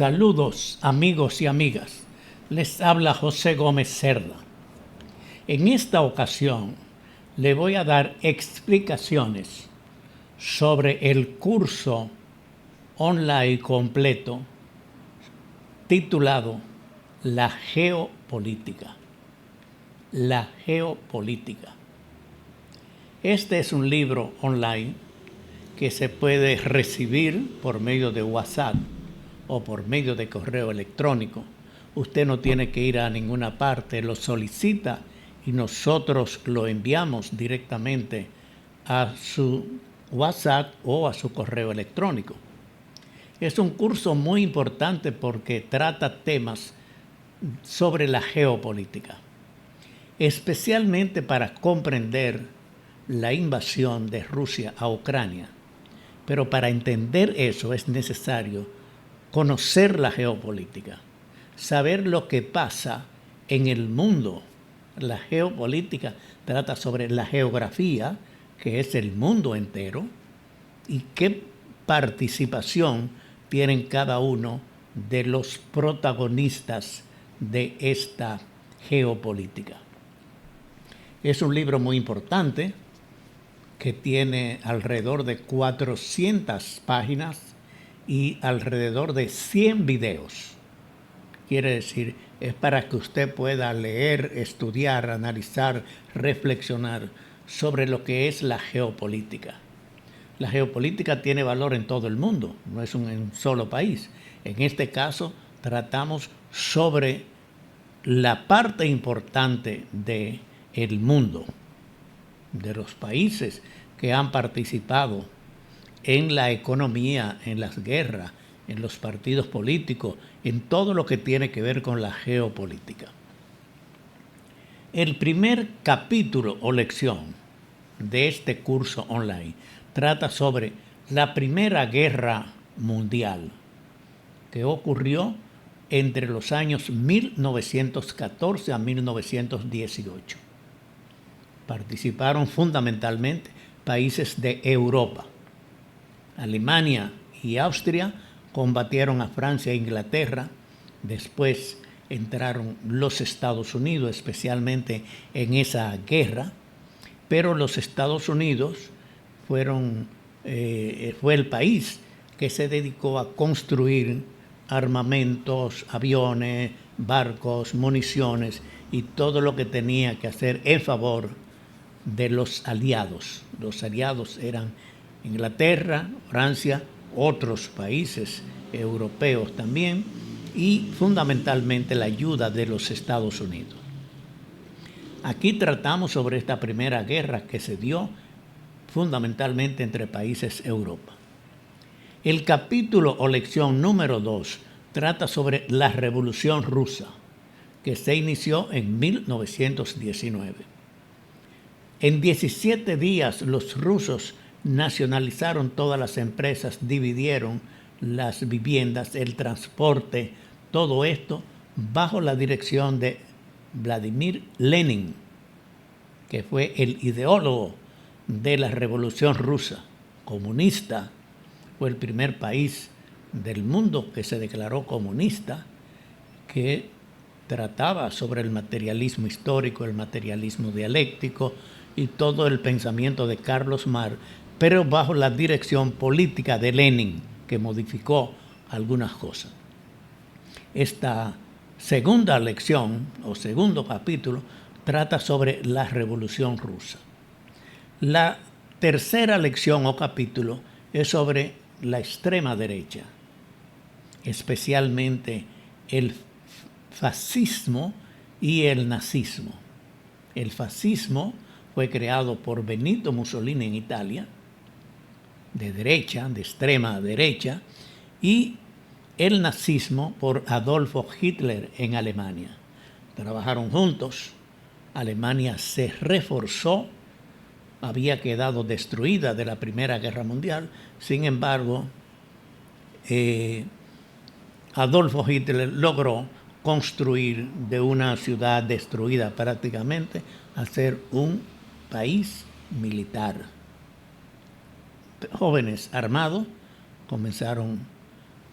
Saludos amigos y amigas, les habla José Gómez Cerda. En esta ocasión le voy a dar explicaciones sobre el curso online completo titulado La Geopolítica. La Geopolítica. Este es un libro online que se puede recibir por medio de WhatsApp o por medio de correo electrónico. Usted no tiene que ir a ninguna parte, lo solicita y nosotros lo enviamos directamente a su WhatsApp o a su correo electrónico. Es un curso muy importante porque trata temas sobre la geopolítica, especialmente para comprender la invasión de Rusia a Ucrania. Pero para entender eso es necesario conocer la geopolítica, saber lo que pasa en el mundo. La geopolítica trata sobre la geografía, que es el mundo entero, y qué participación tienen cada uno de los protagonistas de esta geopolítica. Es un libro muy importante que tiene alrededor de 400 páginas y alrededor de 100 videos. Quiere decir, es para que usted pueda leer, estudiar, analizar, reflexionar sobre lo que es la geopolítica. La geopolítica tiene valor en todo el mundo, no es un solo país. En este caso, tratamos sobre la parte importante del mundo, de los países que han participado en la economía, en las guerras, en los partidos políticos, en todo lo que tiene que ver con la geopolítica. El primer capítulo o lección de este curso online trata sobre la Primera Guerra Mundial, que ocurrió entre los años 1914 a 1918. Participaron fundamentalmente países de Europa. Alemania y Austria combatieron a Francia e Inglaterra. Después entraron los Estados Unidos, especialmente en esa guerra. Pero los Estados Unidos fue el país que se dedicó a construir armamentos, aviones, barcos, municiones y todo lo que tenía que hacer en favor de los aliados. Los aliados eran Inglaterra, Francia, otros países europeos también y fundamentalmente la ayuda de los Estados Unidos. Aquí tratamos sobre esta primera guerra que se dio fundamentalmente entre países de Europa. El capítulo o lección número 2 trata sobre la Revolución Rusa, que se inició en 1919. En 17 días los rusos nacionalizaron todas las empresas, dividieron las viviendas, el transporte, todo esto bajo la dirección de Vladimir Lenin, que fue el ideólogo de la Revolución Rusa, comunista. Fue el primer país del mundo que se declaró comunista, que trataba sobre el materialismo histórico, el materialismo dialéctico y todo el pensamiento de Carlos Marx, pero bajo la dirección política de Lenin, que modificó algunas cosas. Esta segunda lección o segundo capítulo trata sobre la Revolución Rusa. La tercera lección o capítulo es sobre la extrema derecha, especialmente el fascismo y el nazismo. El fascismo fue creado por Benito Mussolini en Italia, de derecha, de extrema derecha, y el nazismo por Adolfo Hitler en Alemania. Trabajaron juntos, Alemania se reforzó, había quedado destruida de la Primera Guerra Mundial, sin embargo, Adolfo Hitler logró construir de una ciudad destruida prácticamente a ser un país militar. Jóvenes armados comenzaron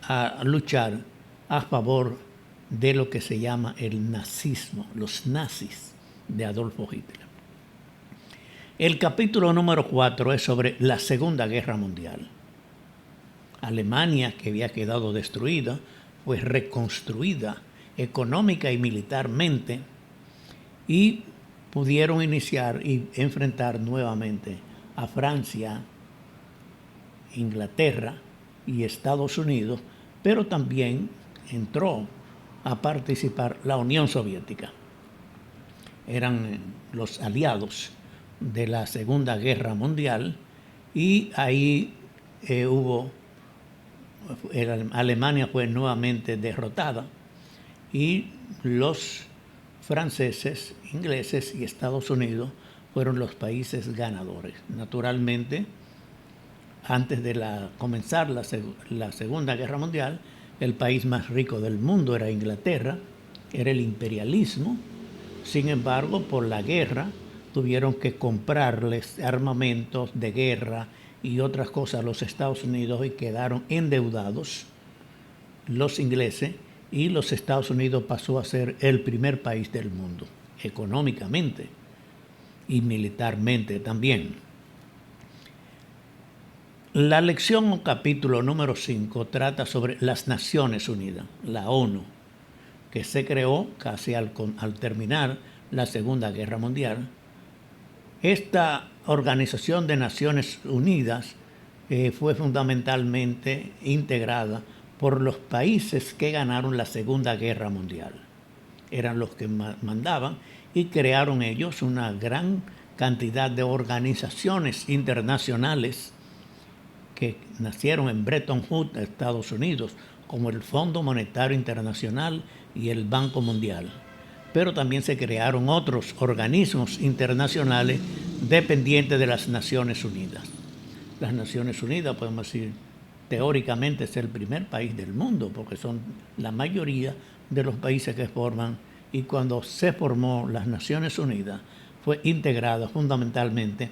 a luchar a favor de lo que se llama el nazismo, los nazis de Adolfo Hitler. El capítulo número 4 es sobre la Segunda Guerra Mundial. Alemania, que había quedado destruida, fue reconstruida económica y militarmente y pudieron iniciar y enfrentar nuevamente a Francia, Inglaterra y Estados Unidos, pero también entró a participar la Unión Soviética. Eran los aliados de la Segunda Guerra Mundial y ahí Alemania fue nuevamente derrotada y los franceses, ingleses y Estados Unidos fueron los países ganadores. Naturalmente, antes de comenzar la Segunda Guerra Mundial, el país más rico del mundo era Inglaterra, era el imperialismo. Sin embargo, por la guerra tuvieron que comprarles armamentos de guerra y otras cosas a los Estados Unidos y quedaron endeudados los ingleses, y los Estados Unidos pasó a ser el primer país del mundo, económicamente y militarmente también. La lección o capítulo número 5 trata sobre las Naciones Unidas, la ONU, que se creó casi al terminar la Segunda Guerra Mundial. Esta Organización de Naciones Unidas fue fundamentalmente integrada por los países que ganaron la Segunda Guerra Mundial. Eran los que mandaban y crearon ellos una gran cantidad de organizaciones internacionales que nacieron en Bretton Woods, Estados Unidos, como el Fondo Monetario Internacional y el Banco Mundial. Pero también se crearon otros organismos internacionales dependientes de las Naciones Unidas. Las Naciones Unidas, podemos decir, teóricamente es el primer país del mundo, porque son la mayoría de los países que forman, y cuando se formó las Naciones Unidas fue integrada fundamentalmente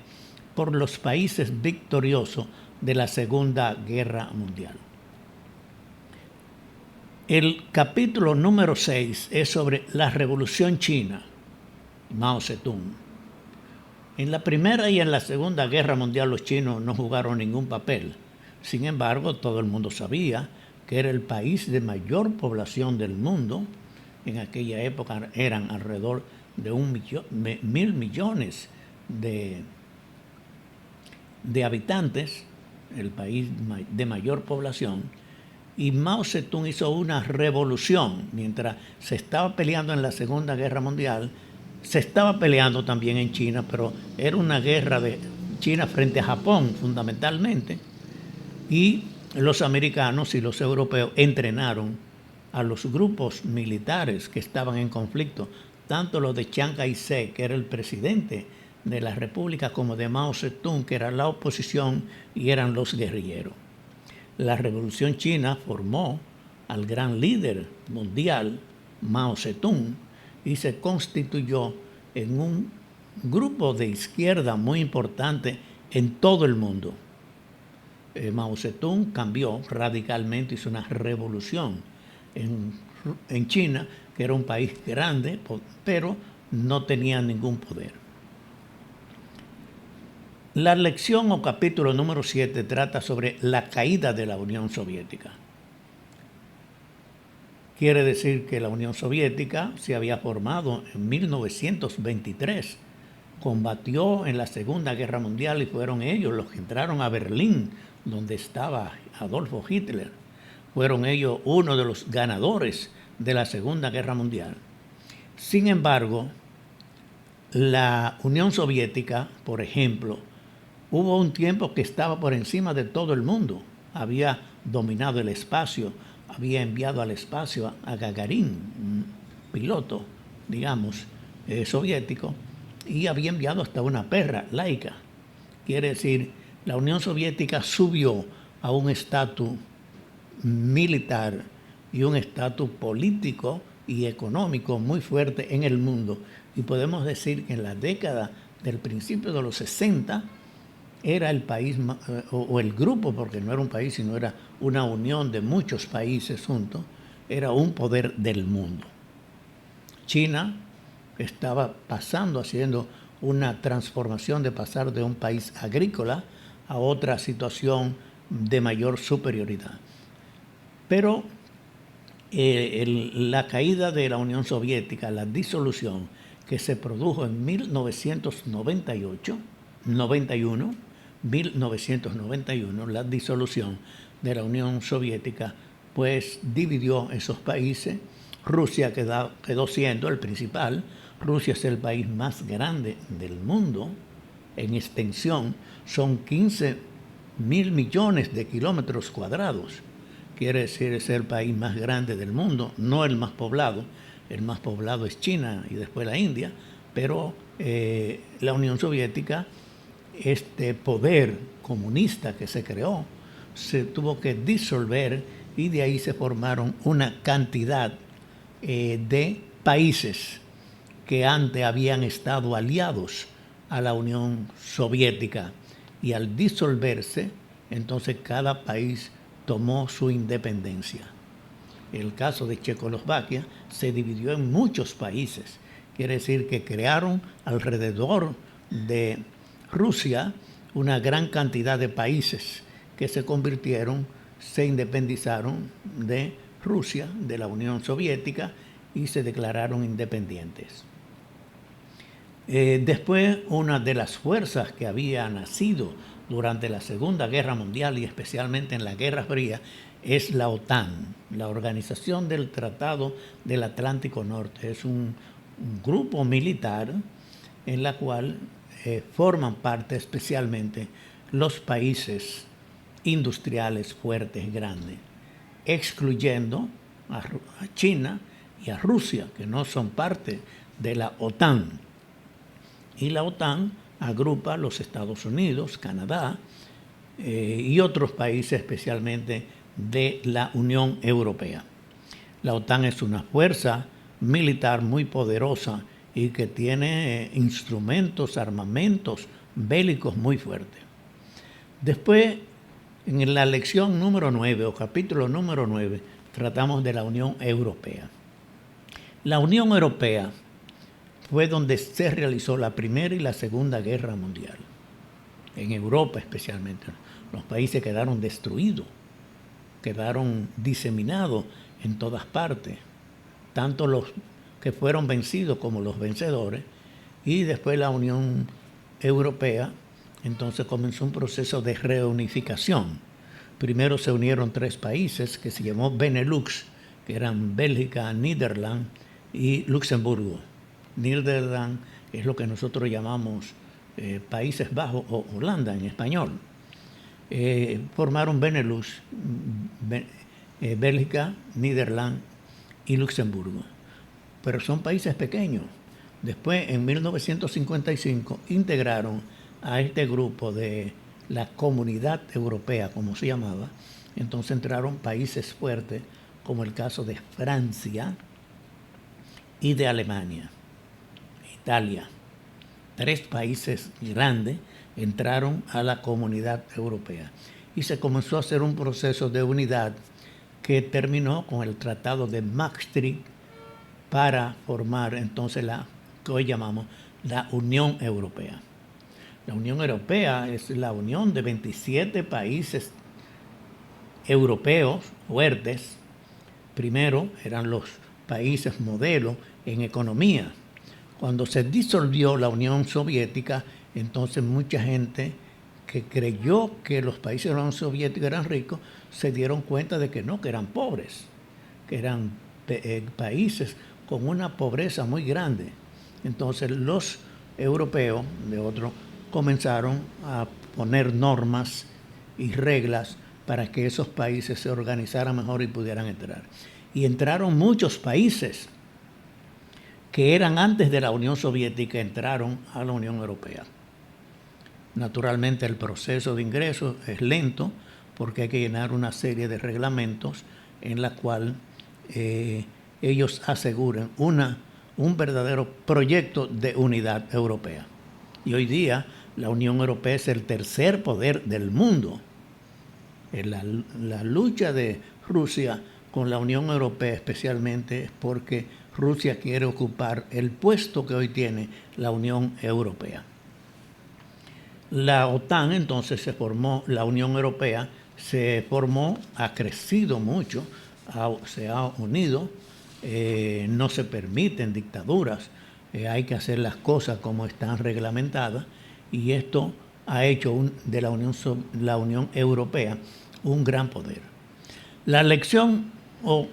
por los países victoriosos de la Segunda Guerra Mundial. El capítulo número 6 es sobre la Revolución China, Mao Zedong. En la Primera y en la Segunda Guerra Mundial los chinos no jugaron ningún papel. Sin embargo, todo el mundo sabía que era el país de mayor población del mundo. En aquella época eran alrededor de 1.000 millones de habitantes, el país de mayor población. Y Mao Zedong hizo una revolución. Mientras se estaba peleando en la Segunda Guerra Mundial, se estaba peleando también en China, pero era una guerra de China frente a Japón fundamentalmente. Y los americanos y los europeos entrenaron a los grupos militares que estaban en conflicto, tanto los de Chiang Kai-shek, que era el presidente de la República, como de Mao Zedong, que era la oposición y eran los guerrilleros. La Revolución China formó al gran líder mundial, Mao Zedong, y se constituyó en un grupo de izquierda muy importante en todo el mundo. Mao Zedong cambió radicalmente, hizo una revolución en China, que era un país grande, pero no tenía ningún poder. La lección o capítulo número 7 trata sobre la caída de la Unión Soviética. Quiere decir que la Unión Soviética se había formado en 1923, combatió en la Segunda Guerra Mundial y fueron ellos los que entraron a Berlín, donde estaba Adolfo Hitler. Fueron ellos uno de los ganadores de la Segunda Guerra Mundial. Sin embargo, la Unión Soviética, por ejemplo, hubo un tiempo que estaba por encima de todo el mundo. Había dominado el espacio, había enviado al espacio a Gagarin, un piloto, digamos, soviético, y había enviado hasta una perra, Laika. Quiere decir, la Unión Soviética subió a un estatus militar y un estatus político y económico muy fuerte en el mundo. Y podemos decir que en la década del principio de los 60 era el país, o el grupo, porque no era un país, sino era una unión de muchos países juntos, era un poder del mundo. China estaba haciendo una transformación de pasar de un país agrícola a otra situación de mayor superioridad. Pero la caída de la Unión Soviética, la disolución que se produjo en 1991, la disolución de la Unión Soviética, pues dividió esos países. Rusia quedó siendo el principal. Rusia es el país más grande del mundo en extensión. Son 15.000 millones de kilómetros cuadrados. Quiere decir, es el país más grande del mundo, no el más poblado. El más poblado es China y después la India, pero la Unión Soviética, este poder comunista que se creó, se tuvo que disolver y de ahí se formaron una cantidad de países que antes habían estado aliados a la Unión Soviética, y al disolverse, entonces cada país tomó su independencia. El caso de Checoslovaquia se dividió en muchos países. Quiere decir que crearon alrededor de Rusia una gran cantidad de países que se independizaron de Rusia, de la Unión Soviética, y se declararon independientes. Después, una de las fuerzas que había nacido durante la Segunda Guerra Mundial y especialmente en la Guerra Fría es la OTAN, la Organización del Tratado del Atlántico Norte. Es un grupo militar en la cual forman parte especialmente los países industriales fuertes, grandes, excluyendo a China y a Rusia, que no son parte de la OTAN. Y la OTAN agrupa a los Estados Unidos, Canadá y otros países, especialmente de la Unión Europea. La OTAN es una fuerza militar muy poderosa y que tiene instrumentos, armamentos bélicos muy fuertes. Después, en la lección número 9 o capítulo número 9, tratamos de la Unión Europea. La Unión Europea fue donde se realizó la Primera y la Segunda Guerra Mundial. En Europa especialmente. Los países quedaron destruidos, quedaron diseminados en todas partes, tanto los que fueron vencidos como los vencedores, y después la Unión Europea entonces comenzó un proceso de reunificación. Primero se unieron 3 países que se llamó Benelux, que eran Bélgica, Níderland y Luxemburgo. Níderland es lo que nosotros llamamos Países Bajos o Holanda en español. Formaron Benelux, Bélgica, Níderland y Luxemburgo. Pero son países pequeños. Después, en 1955, integraron a este grupo de la Comunidad Europea, como se llamaba. Entonces entraron países fuertes, como el caso de Francia y de Alemania. Italia. 3 países grandes entraron a la Comunidad Europea y se comenzó a hacer un proceso de unidad que terminó con el Tratado de Maastricht para formar entonces la que hoy llamamos la Unión Europea. La Unión Europea es la unión de 27 países europeos fuertes. Primero eran los países modelo en economía. Cuando se disolvió la Unión Soviética, entonces mucha gente que creyó que los países de la Unión Soviética eran ricos, se dieron cuenta de que no, que eran pobres, que eran países con una pobreza muy grande. Entonces los europeos de otros comenzaron a poner normas y reglas para que esos países se organizaran mejor y pudieran entrar. Y entraron muchos países que eran antes de la Unión Soviética, entraron a la Unión Europea. Naturalmente el proceso de ingreso es lento porque hay que llenar una serie de reglamentos en la cual ellos aseguran un verdadero proyecto de unidad europea. Y hoy día la Unión Europea es el tercer poder del mundo. En la lucha de Rusia con la Unión Europea especialmente es porque Rusia quiere ocupar el puesto que hoy tiene la Unión Europea. La OTAN entonces se formó, la Unión Europea se formó, ha crecido mucho, se ha unido, no se permiten dictaduras, hay que hacer las cosas como están reglamentadas y esto ha hecho de la Unión Europea un gran poder. La lección o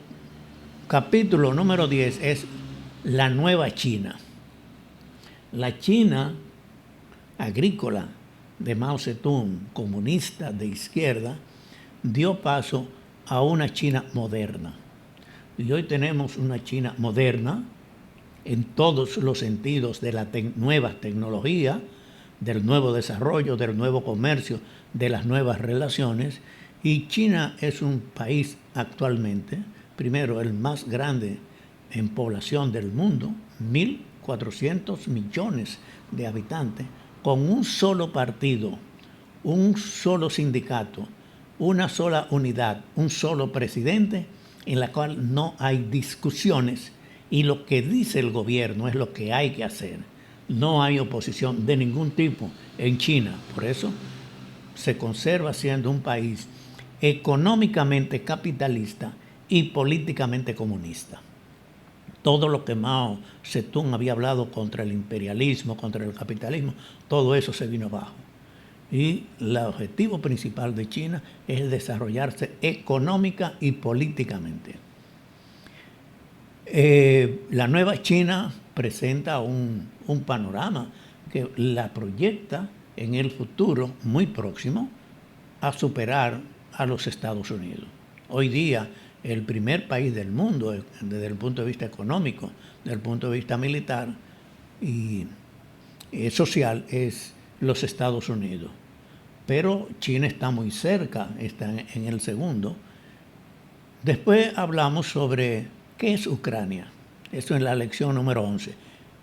capítulo número 10 es la nueva China. La China agrícola de Mao Zedong, comunista de izquierda, dio paso a una China moderna. Y hoy tenemos una China moderna en todos los sentidos de la nueva tecnología, del nuevo desarrollo, del nuevo comercio, de las nuevas relaciones. Y China es un país actualmente, primero, el más grande en población del mundo, 1.400 millones de habitantes, con un solo partido, un solo sindicato, una sola unidad, un solo presidente, en la cual no hay discusiones y lo que dice el gobierno es lo que hay que hacer. No hay oposición de ningún tipo en China. Por eso se conserva siendo un país económicamente capitalista y políticamente comunista. Todo lo que Mao Zedong había hablado contra el imperialismo, contra el capitalismo, todo eso se vino abajo. Y el objetivo principal de China es desarrollarse económica y políticamente. La nueva China presenta un panorama que la proyecta en el futuro muy próximo a superar a los Estados Unidos. Hoy día, el primer país del mundo, desde el punto de vista económico, desde el punto de vista militar y social, es los Estados Unidos. Pero China está muy cerca, está en el segundo. Después hablamos sobre qué es Ucrania. Eso en la lección número 11.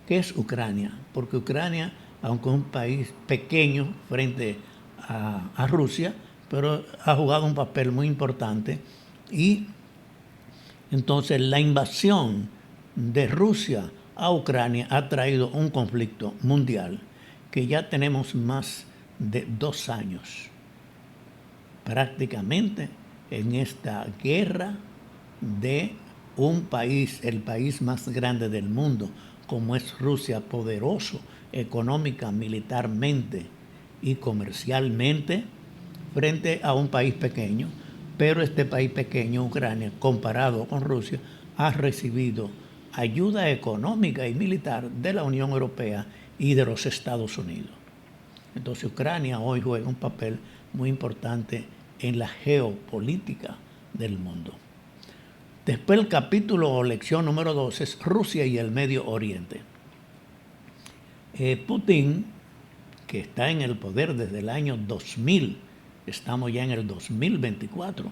¿Qué es Ucrania? Porque Ucrania, aunque es un país pequeño frente a Rusia, pero ha jugado un papel muy importante y entonces la invasión de Rusia a Ucrania ha traído un conflicto mundial que ya tenemos más de 2 años prácticamente en esta guerra de un país, el país más grande del mundo, como es Rusia, poderoso económica, militarmente y comercialmente, frente a un país pequeño, pero este país pequeño, Ucrania, comparado con Rusia, ha recibido ayuda económica y militar de la Unión Europea y de los Estados Unidos. Entonces Ucrania hoy juega un papel muy importante en la geopolítica del mundo. Después el capítulo o lección número 2 es Rusia y el Medio Oriente. Putin, que está en el poder desde el año 2000, estamos ya en el 2024,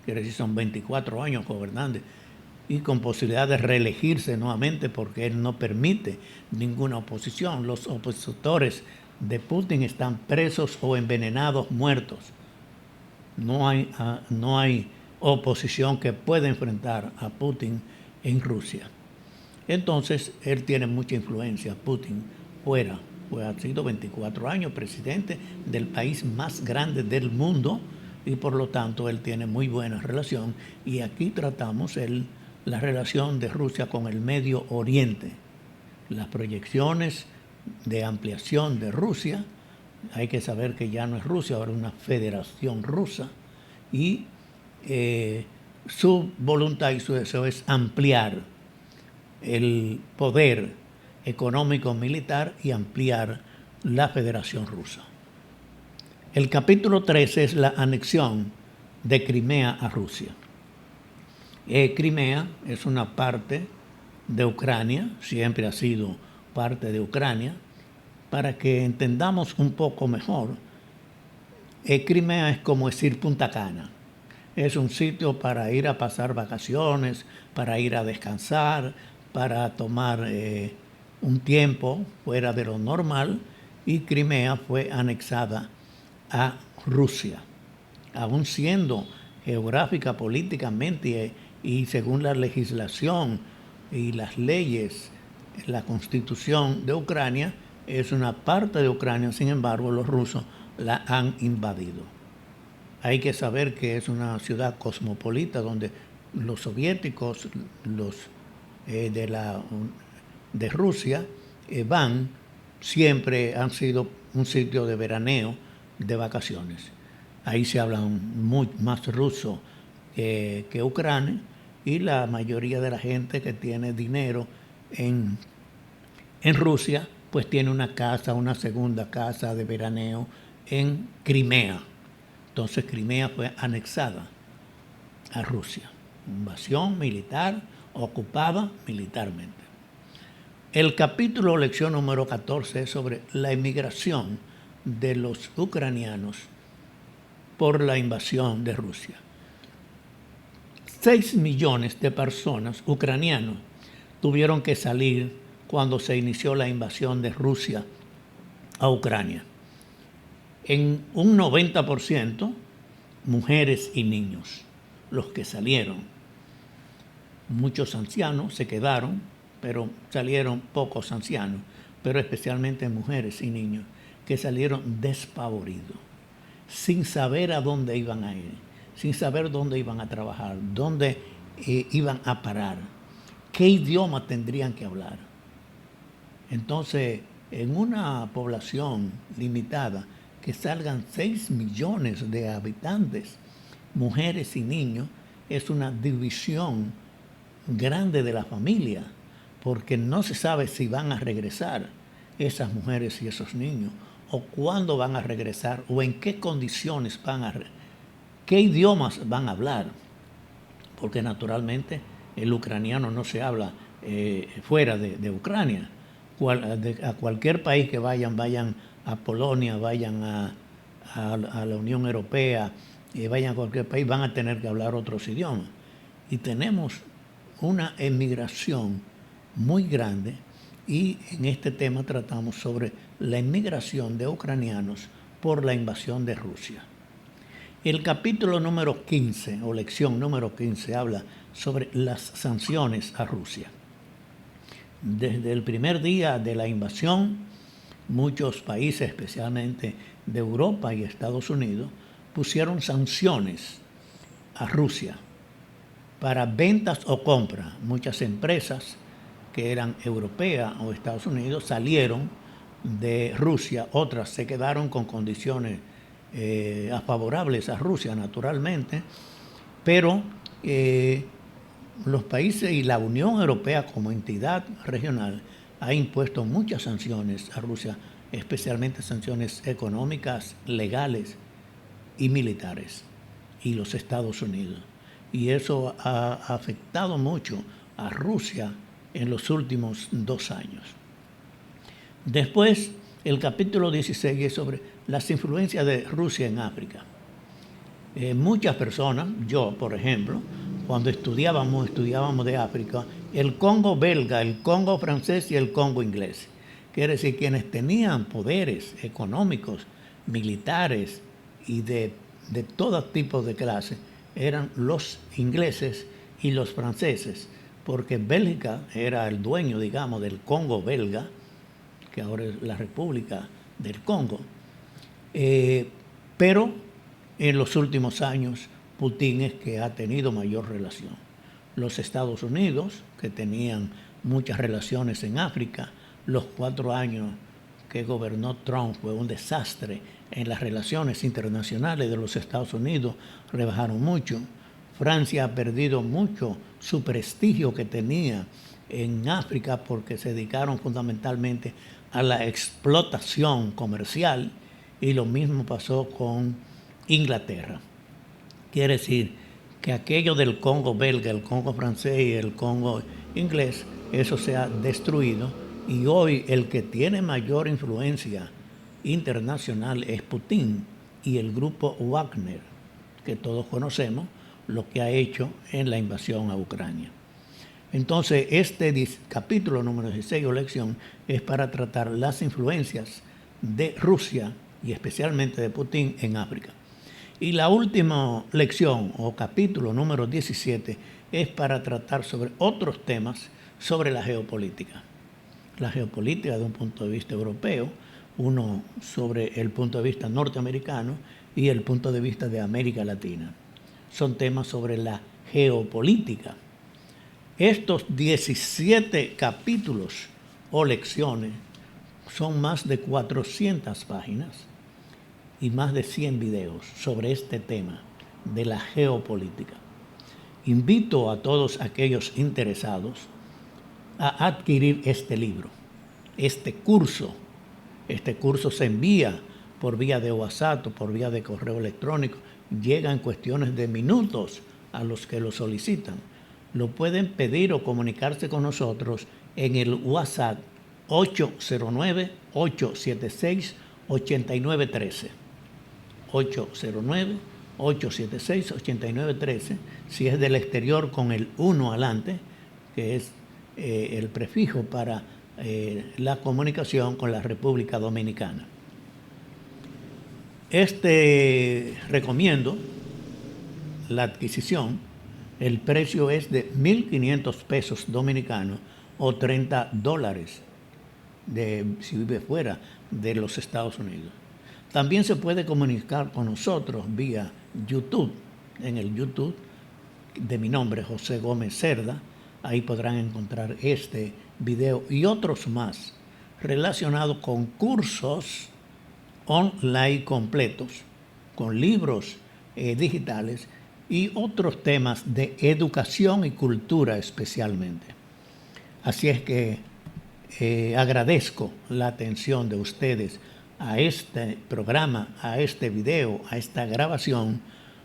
quiere decir son 24 años gobernando y con posibilidad de reelegirse nuevamente porque él no permite ninguna oposición. Los opositores de Putin están presos o envenenados, muertos. No hay oposición que pueda enfrentar a Putin en Rusia. Entonces, él tiene mucha influencia, Putin, fuera. Pues ha sido 24 años presidente del país más grande del mundo y por lo tanto él tiene muy buena relación. Y aquí tratamos la relación de Rusia con el Medio Oriente. Las proyecciones de ampliación de Rusia, hay que saber que ya no es Rusia, ahora es una federación rusa y su voluntad y su deseo es ampliar el poder económico militar y ampliar la Federación Rusa. El capítulo 13 es la anexión de Crimea a Rusia. Crimea es una parte de Ucrania, siempre ha sido parte de Ucrania. Para que entendamos un poco mejor, Crimea es como decir Punta Cana. Es un sitio para ir a pasar vacaciones, para ir a descansar, para tomar un tiempo fuera de lo normal, y Crimea fue anexada a Rusia. Aún siendo geográfica, políticamente y según la legislación y las leyes, la constitución de Ucrania es una parte de Ucrania, sin embargo los rusos la han invadido. Hay que saber que es una ciudad cosmopolita donde los soviéticos, los de Rusia, siempre han sido un sitio de veraneo, de vacaciones. Ahí se habla más ruso que ucraniano, y la mayoría de la gente que tiene dinero en Rusia, pues tiene una segunda casa de veraneo en Crimea. Entonces Crimea fue anexada a Rusia. Invasión militar, ocupada militarmente. El capítulo lección número 14 es sobre la emigración de los ucranianos por la invasión de Rusia. 6 millones de personas ucranianos tuvieron que salir cuando se inició la invasión de Rusia a Ucrania. En un 90%, mujeres y niños, los que salieron. Muchos ancianos se quedaron, pero salieron pocos ancianos, pero especialmente mujeres y niños, que salieron despavoridos, sin saber a dónde iban a ir, sin saber dónde iban a trabajar, dónde iban a parar, qué idioma tendrían que hablar. Entonces, en una población limitada, que salgan 6 millones de habitantes, mujeres y niños, es una división grande de la familia, porque no se sabe si van a regresar esas mujeres y esos niños, o cuándo van a regresar, o en qué condiciones qué idiomas van a hablar, porque naturalmente el ucraniano no se habla fuera de Ucrania. A cualquier país que vayan a Polonia, vayan a la Unión Europea, vayan a cualquier país, van a tener que hablar otros idiomas. Y tenemos una emigración muy grande, y en este tema tratamos sobre la emigración de ucranianos por la invasión de Rusia. El capítulo número 15, o lección número 15, habla sobre las sanciones a Rusia. Desde el primer día de la invasión, muchos países, especialmente de Europa y Estados Unidos, pusieron sanciones a Rusia para ventas o compras. Muchas empresas que eran europeas o Estados Unidos salieron de Rusia, otras se quedaron con condiciones favorables a Rusia, naturalmente, pero los países y la Unión Europea como entidad regional ha impuesto muchas sanciones a Rusia, especialmente sanciones económicas, legales y militares, y los Estados Unidos. Y eso ha afectado mucho a Rusia en los últimos 2 años. Después, el capítulo 16 es sobre las influencias de Rusia en África. Muchas personas, yo por ejemplo, cuando estudiábamos de África, el Congo belga, el Congo francés y el Congo inglés. Quiere decir, quienes tenían poderes económicos, militares y de todo tipo de clase, eran los ingleses y los franceses, porque Bélgica era el dueño, digamos, del Congo belga, que ahora es la República del Congo. Pero en los últimos años, Putin es que ha tenido mayor relación. Los Estados Unidos, que tenían muchas relaciones en África, los 4 años que gobernó Trump fue un desastre en las relaciones internacionales de los Estados Unidos, rebajaron mucho. Francia ha perdido mucho su prestigio que tenía en África porque se dedicaron fundamentalmente a la explotación comercial, y lo mismo pasó con Inglaterra. Quiere decir que aquello del Congo belga, el Congo francés y el Congo inglés, eso se ha destruido, y hoy el que tiene mayor influencia internacional es Putin y el grupo Wagner, que todos conocemos lo que ha hecho en la invasión a Ucrania. Entonces, este capítulo número 16 o lección es para tratar las influencias de Rusia y especialmente de Putin en África. Y la última lección o capítulo número 17 es para tratar sobre otros temas sobre la geopolítica. La geopolítica de un punto de vista europeo, uno sobre el punto de vista norteamericano y el punto de vista de América Latina. Son temas sobre la geopolítica. Estos 17 capítulos o lecciones son más de 400 páginas y más de 100 videos sobre este tema de la geopolítica. Invito a todos aquellos interesados a adquirir este libro, este curso. Este curso se envía por vía de WhatsApp o por vía de correo electrónico. Llega en cuestiones de minutos a los que lo solicitan. Lo pueden pedir o comunicarse con nosotros en el WhatsApp 809-876-8913. 809-876-8913. Si es del exterior, con el 1 adelante, que es el prefijo para la comunicación con la República Dominicana. Recomiendo la adquisición. El precio es de 1.500 pesos dominicanos o $30 si vive fuera de los Estados Unidos. También se puede comunicar con nosotros vía YouTube, en el YouTube de mi nombre, José Gómez Cerda. Ahí podrán encontrar este video y otros más relacionados con cursos online completos, con libros digitales y otros temas de educación y cultura especialmente. Así es que agradezco la atención de ustedes a este programa, a este video, a esta grabación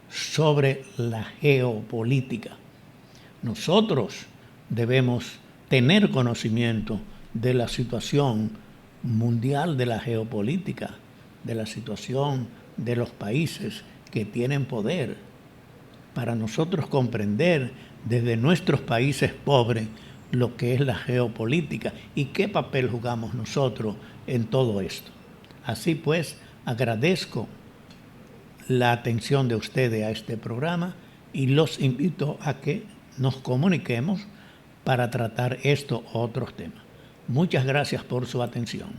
sobre la geopolítica. Nosotros debemos tener conocimiento de la situación mundial de la geopolítica, de la situación de los países que tienen poder, para nosotros comprender desde nuestros países pobres lo que es la geopolítica y qué papel jugamos nosotros en todo esto. Así pues, agradezco la atención de ustedes a este programa y los invito a que nos comuniquemos para tratar estos otros temas. Muchas gracias por su atención.